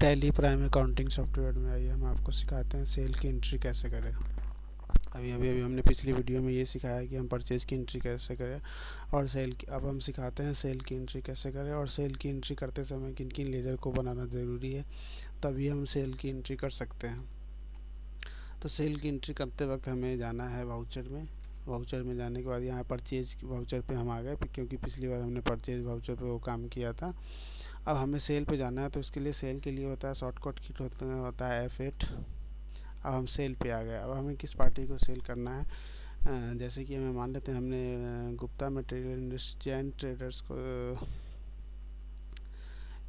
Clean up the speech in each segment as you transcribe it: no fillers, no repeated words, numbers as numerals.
Tally prime accounting software में आइए हम आपको सिखाते हैं सेल की एंट्री कैसे करें। अभी हमने पिछली वीडियो में ये सिखाया कि हम परचेज़ की एंट्री कैसे करें और सेल की। अब हम सिखाते हैं सेल की एंट्री कैसे करें और सेल की एंट्री करते समय किन किन लेजर को बनाना ज़रूरी है, तभी हम सेल की एंट्री कर सकते हैं। तो सेल की एंट्री करते वक्त हमें जाना है वाउचर में। वाउचर में जाने के बाद यहाँ परचेज वाउचर पे हम आ गए, क्योंकि पिछली बार हमने परचेज वाउचर पे वो काम किया था। अब हमें सेल पे जाना है, तो इसके लिए सेल के लिए होता है शॉर्टकट की होता है F8। अब हम सेल पे आ गए। अब हमें किस पार्टी को सेल करना है, जैसे कि हमें मान लेते हैं हमने Gupta material industry Jain traders को,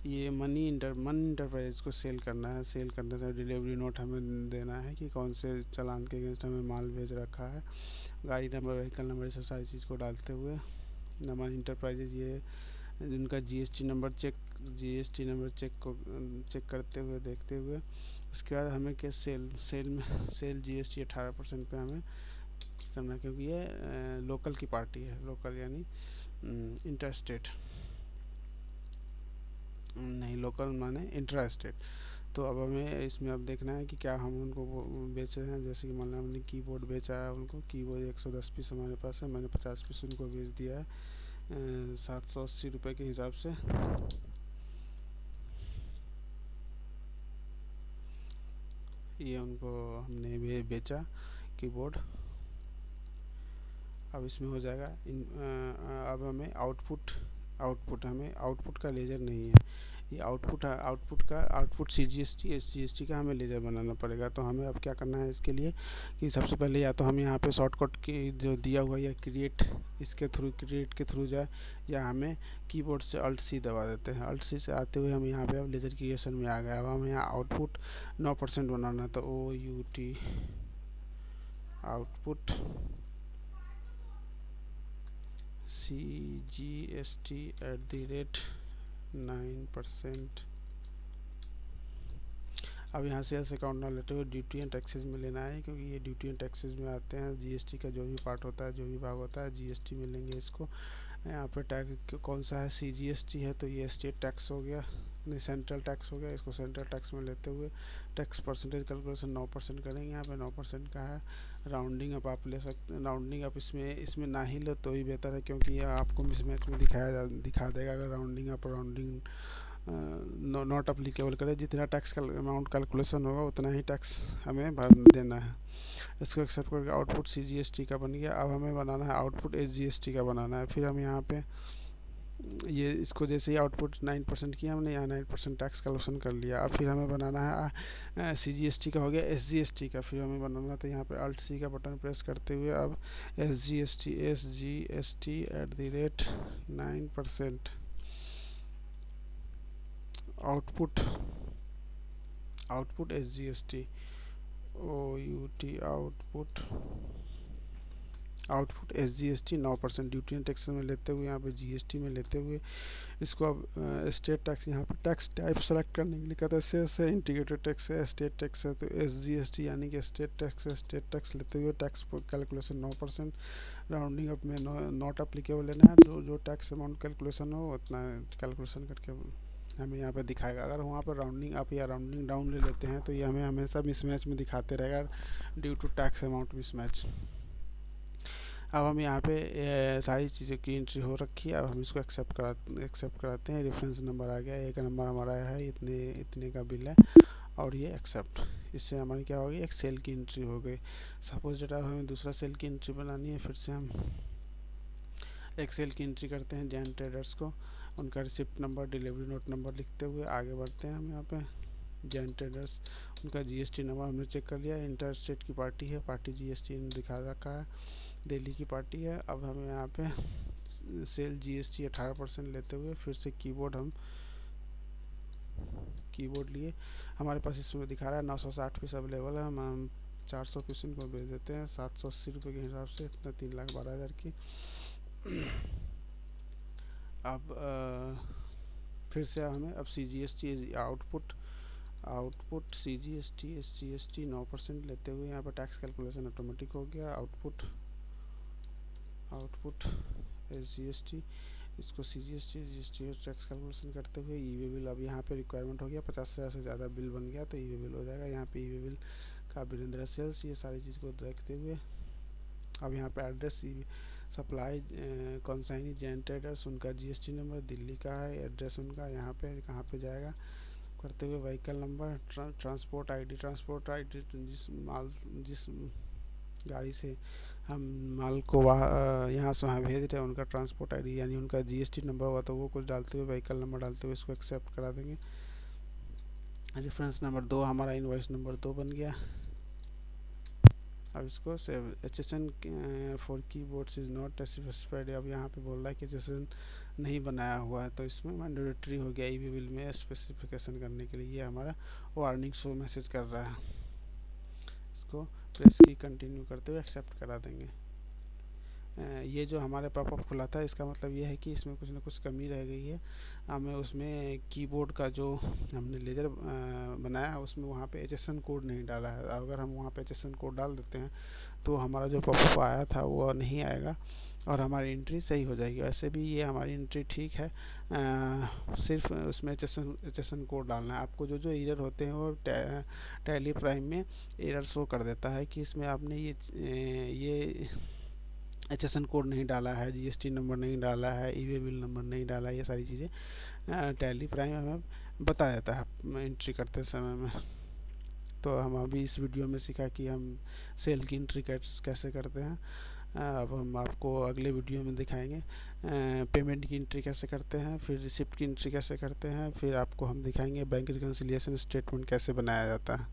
ये मन इंटरप्राइज को सेल करना है। सेल करने से डिलीवरी नोट हमें देना है कि कौन से चालान के अगेंस्ट हमें माल भेज रखा है, गाड़ी नंबर, व्हीकल नंबर, ये सब सारी चीज़ को डालते हुए मन इंटरप्राइजेज ये जिनका जीएसटी नंबर चेक चेक करते हुए देखते हुए उसके बाद हमें क्या सेल जीएसटी 18% पे हमें करना, क्योंकि ये लोकल की पार्टी है। लोकल यानी इंटर स्टेट नहीं, लोकल माने इंट्रा स्टेट। तो अब हमें इसमें अब देखना है कि क्या हम उनको बेच रहे हैं। जैसे कि मान लो हमने कीबोर्ड बेचा है उनको, कीबोर्ड 110 पीस हमारे पास है, मैंने 50 पीस उनको बेच दिया है 780 रुपये के हिसाब से। ये उनको हमने बेचा कीबोर्ड। अब इसमें हो जाएगा अब हमें आउटपुट का लेजर नहीं है, ये आउटपुट सीजीएसटी का हमें लेजर बनाना पड़ेगा। तो हमें अब क्या करना है इसके लिए कि सबसे पहले या तो हम यहाँ पे शॉर्टकट की जो दिया हुआ है क्रिएट के थ्रू जाए, या हमें कीबोर्ड से अल्ट सी दबा देते हैं। अल्ट सी से आते हुए हम यहाँ पे अब लेजर क्रिएशन में आ गए। अब हम यहाँ आउटपुट 9% बनाना है, तो OUT आउटपुट CGST@9%। अब यहाँ से ऐसे अकाउंट ना लेते हुए ड्यूटी एंड टैक्सेस में लेना है, क्योंकि ये ड्यूटी एंड टैक्सेस में आते हैं। जीएसटी का जो भी पार्ट होता है, जो भी भाग होता है, जीएसटी में लेंगे इसको। यहाँ पे टैक्स कौन सा है, सीजीएसटी है, तो ये स्टेट टैक्स हो गया, नहीं सेंट्रल टैक्स हो गया। इसको सेंट्रल टैक्स में लेते हुए टैक्स परसेंटेज कैलकुलेशन 9% करेंगे। यहाँ पे 9% का है। राउंडिंग अप आप ले सकते हैं, राउंडिंग अप इसमें ना ही लो तो ही बेहतर है, क्योंकि ये आपको मिसमैच में दिखा देगा अगर rounding up rounding not applicable करे। जितना टैक्स का अमाउंट कैलकुलेशन होगा उतना ही टैक्स हमें देना है। इसको एक्सेप्ट करके आउटपुट CGST का बन गया। अब हमें बनाना है आउटपुट SGST का बनाना है। फिर हम यहाँ पे ये इसको जैसे ही आउटपुट 9% किया हमने, यहाँ 9% टैक्स कैलकुलेशन कर लिया। अब फिर हमें बनाना है CGST का हो गया SGST का। फिर हमें बनाना था यहाँ पे अल्ट सी का बटन प्रेस करते हुए अब SGST@9% output SGST OUT output SGST 9% duty and tax में लेते हुए, यहाँ पे GST में लेते हुए इसको अब स्टेट टैक्स, यहाँ पे टैक्स टाइप सेलेक्ट करने के लिए कहता है सेस है, इंटीग्रेटेड टैक्स है, स्टेट टैक्स है। तो SGST यानी कि स्टेट टैक्स लेते हुए टैक्स कैलकुलेशन 9%, राउंडिंग अप में नॉट अप्लीकेबल लेना है। जो टैक्स अमाउंट कैलकुलेशन हो उतना कैलकुलेशन करके हमें यहाँ पे दिखाएगा। अगर वहाँ पर राउंडिंग अप या राउंडिंग डाउन ले लेते हैं तो ये हमें हमेशा मिसमैच में दिखाते रहेगा due to tax amount mismatch. अब हम यहाँ पे सारी चीज़ों की एंट्री हो रखी है। अब हम इसको एक्सेप्ट कराते हैं। रेफरेंस नंबर आ गया, एक नंबर हमारा है, इतने का बिल है, और ये एक्सेप्ट। इससे हमारी क्या होगी, एक सेल की एंट्री हो गई। सपोज डेटा हमें दूसरा सेल की एंट्री बनानी है, फिर से हम एक सेल की एंट्री करते हैं जैन ट्रेडर्स को। उनका receipt number, delivery note number लिखते हुए आगे बढ़ते हैं हम यहाँ पे। जैन ट्रेडर्स, उनका GST नंबर हमने चेक कर लिया। इंटर स्टेट की पार्टी है, पार्टी GST दिखा रखा है, दिल्ली की पार्टी है। अब हमें यहाँ पे सेल GST 18% लेते हुए फिर से कीबोर्ड लिए। हमारे पास इसमें दिखा रहा है 960 पीस अवेलेबल है। हम 400 पीस इनको भेज देते हैं 780 रुपये के हिसाब से, इतना 3,12,000 की। अब फिर से हमें अब CGST आउटपुट CGST SGST 9% लेते हुए यहाँ पर टैक्स कैलकुलेशन ऑटोमेटिक हो गया। आउटपुट SGST इसको जीएसटी टैक्स कैलकुलेशन करते हुए ई वे बिल, अब यहाँ पे रिक्वायरमेंट हो गया 50,000 से ज़्यादा बिल बन गया तो ई वे बिल हो जाएगा। यहाँ पे ई वे बिल का वीरेंद्र सेल्स, ये सारी चीज़ को देखते हुए अब यहाँ पे एड्रेस सप्लाई कॉन्साइनी जैन ट्रेडर्स, उनका जीएसटी नंबर दिल्ली का है, एड्रेस उनका यहाँ पे कहाँ पे जाएगा करते हुए व्हीकल नंबर, ट्रांसपोर्ट आईडी जिस गाड़ी से हम माल को यहाँ से वहाँ भेज रहे हैं उनका ट्रांसपोर्ट आईडी यानी उनका जीएसटी नंबर होगा तो वो कुछ डालते हुए व्हीकल नंबर डालते हुए इसको एक्सेप्ट करा देंगे। रेफरेंस नंबर 2 हमारा इनवॉइस नंबर 2 बन गया। अब इसको save HSN for keyboards is not specified, अब यहाँ पे बोल रहा है कि HSN नहीं बनाया हुआ है तो इसमें मैंडेटरी हो गया ई वे बिल में स्पेसिफिकेशन करने के लिए। ये हमारा वार्निंग शो मैसेज कर रहा है। इसको प्रेस की कंटिन्यू करते हुए एक्सेप्ट करा देंगे। ये जो हमारे पॉपअप खुला था इसका मतलब ये है कि इसमें कुछ ना कुछ कमी रह गई है। हमें उसमें कीबोर्ड का जो हमने लेजर बनाया उसमें वहाँ पे HSN कोड नहीं डाला है। अगर हम वहाँ पे HSN कोड डाल देते हैं तो हमारा जो पॉपअप आया था वो नहीं आएगा और हमारी एंट्री सही हो जाएगी। वैसे भी ये हमारी एंट्री ठीक है, सिर्फ उसमें HSN कोड डालना है। आपको जो जो एरर होते हैं वो टैली प्राइम में एरर शो कर देता है कि इसमें आपने ये HSN कोड नहीं डाला है, जीएसटी नंबर नहीं डाला है, ई वे बिल नंबर नहीं डाला है, ये सारी चीज़ें टैली प्राइम हमें बता देता है एंट्री करते समय में। तो हम अभी इस वीडियो में सीखा कि हम सेल की एंट्री कैसे करते हैं। अब हम आपको अगले वीडियो में दिखाएंगे पेमेंट की एंट्री कैसे करते हैं, फिर रिसिप्ट की एंट्री कैसे करते हैं, फिर आपको हम दिखाएंगे बैंक रिकन्सिलिएशन स्टेटमेंट कैसे बनाया जाता है।